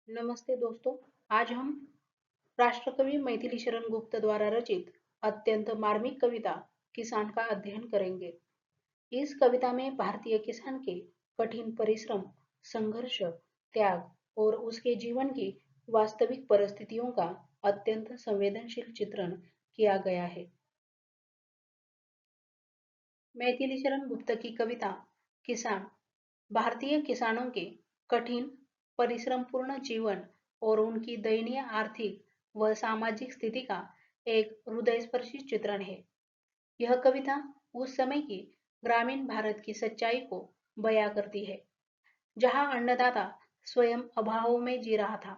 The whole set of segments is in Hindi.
नमस्ते दोस्तों। आज हम राष्ट्रकवि मैथिली शरण गुप्त द्वारा रचित अत्यंत मार्मिक कविता किसान का अध्ययन करेंगे। इस कविता में भारतीय किसान के कठिन परिश्रम, संघर्ष, त्याग और उसके जीवन की वास्तविक परिस्थितियों का अत्यंत संवेदनशील चित्रण किया गया है। मैथिली शरण गुप्त की कविता किसान भारतीय किसानों के कठिन परिश्रमपूर्ण जीवन और उनकी दयनीय आर्थिक व सामाजिक स्थिति का एक हृदयस्पर्शी चित्रण है। यह कविता उस समय की ग्रामीण भारत की सच्चाई को बयां करती है, जहां अन्नदाता स्वयं अभाव में जी रहा था।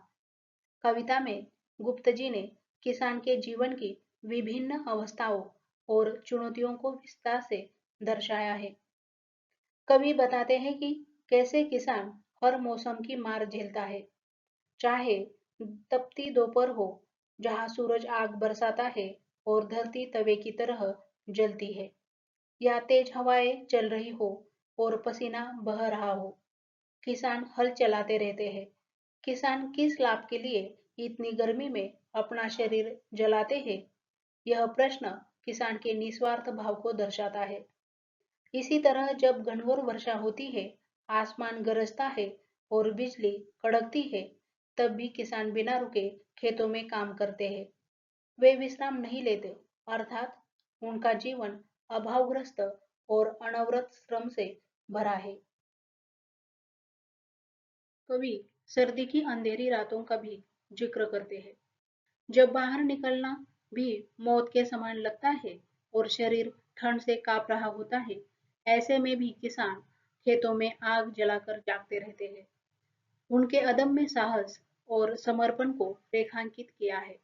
कविता में गुप्त जी ने किसान के जीवन की विभिन्न अवस्थाओं और चुनौतियों को विस्तार से दर्शाया है। कवि बताते हैं कि कैसे किसान हर मौसम की मार झेलता है, चाहे तपती दोपहर हो, जहां सूरज आग बरसाता है और धरती तवे की तरह जलती है, या तेज हवाएं चल रही हो और पसीना बह रहा हो। किसान हल चलाते रहते हैं। किसान किस लाभ के लिए इतनी गर्मी में अपना शरीर जलाते हैं? यह प्रश्न किसान के निस्वार्थ भाव को दर्शाता है। इसी तरह जब घनघोर वर्षा होती है, आसमान गरजता है और बिजली कड़कती है, तब भी किसान बिना रुके खेतों में काम करते हैं। वे विश्राम नहीं लेते, अर्थात उनका जीवन अभावग्रस्त और अनवरत श्रम से भरा है। कवि सर्दी की अंधेरी रातों का भी जिक्र करते हैं, जब बाहर निकलना भी मौत के समान लगता है और शरीर ठंड से कांप रहा होता है। ऐसे में भी किसान खेतों में आग जलाकर जागते रहते हैं। उनके अदम्य साहस और समर्पण को रेखांकित किया है।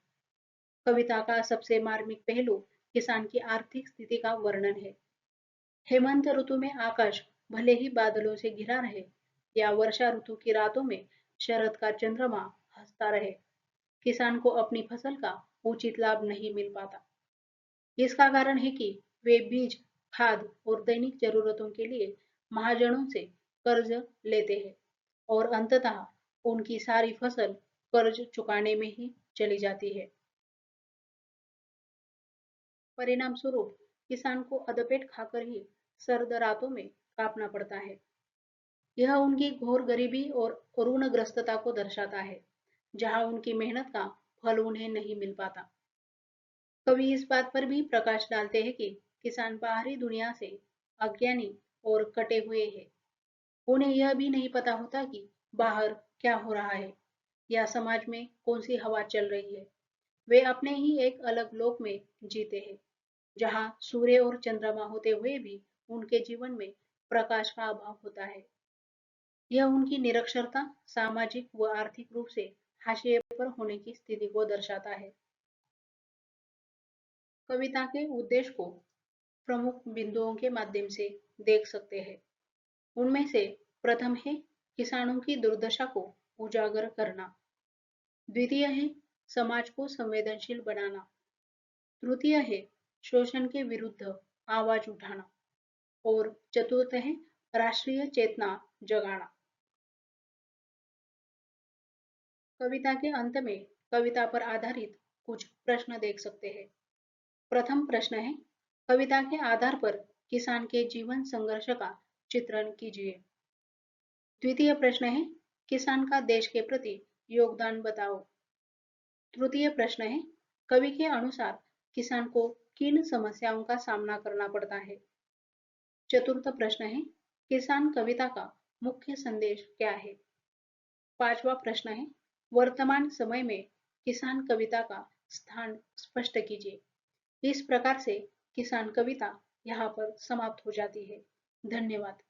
कविता का सबसे मार्मिक पहलू किसान की आर्थिक स्थिति का वर्णन है। हेमंत ऋतु में आकाश भले ही बादलों से घिरा रहे या वर्षा ऋतु की रातों में शरद का चंद्रमा हंसता रहे, किसान को अपनी फसल का उचित लाभ नहीं मिल पाता। इसका कारण है कि वे बीज, खाद और दैनिक जरूरतों के लिए महाजनों से कर्ज लेते हैं और अंततः उनकी सारी फसल कर्ज चुकाने में ही चली जाती है। परिणाम स्वरूप किसान को अधपेट खाकर ही सर्द रातों में कांपना पड़ता है। यह उनकी घोर गरीबी और ऋणग्रस्तता को दर्शाता है, जहां उनकी मेहनत का फल उन्हें नहीं मिल पाता। कवि इस बात पर भी प्रकाश डालते हैं कि किसान बाहरी दुनिया से अज्ञानी और कटे हुए हैं। उन्हें यह भी नहीं पता होता कि बाहर क्या हो रहा है या समाज में कौन सी हवा चल रही है। वे अपने ही एक अलग लोक में जीते हैं, जहाँ सूर्य और चंद्रमा होते हुए भी उनके जीवन में प्रकाश का अभाव होता है। यह उनकी निरक्षरता, सामाजिक व आर्थिक रूप से हाशिए पर होने की स्थिति को दर्शाता है। कविता के उद्देश्य को प्रमुख बिंदुओं के माध्यम से देख सकते हैं। उनमें से प्रथम है किसानों की दुर्दशा को उजागर करना, द्वितीय है समाज को संवेदनशील बनाना, तृतीय है शोषण के विरुद्ध आवाज उठाना और चतुर्थ है राष्ट्रीय चेतना जगाना। कविता के अंत में कविता पर आधारित कुछ प्रश्न देख सकते हैं। प्रथम प्रश्न है, कविता के आधार पर किसान के जीवन संघर्ष का चित्रण कीजिए। द्वितीय प्रश्न है, किसान का देश के प्रति योगदान बताओ। तृतीय प्रश्न है, कवि के अनुसार किसान को किन समस्याओं का सामना करना पड़ता है। चतुर्थ प्रश्न है, किसान कविता का मुख्य संदेश क्या है। पांचवा प्रश्न है, वर्तमान समय में किसान कविता का स्थान स्पष्ट कीजिए। इस प्रकार से किसान कविता यहाँ पर समाप्त हो जाती है। धन्यवाद।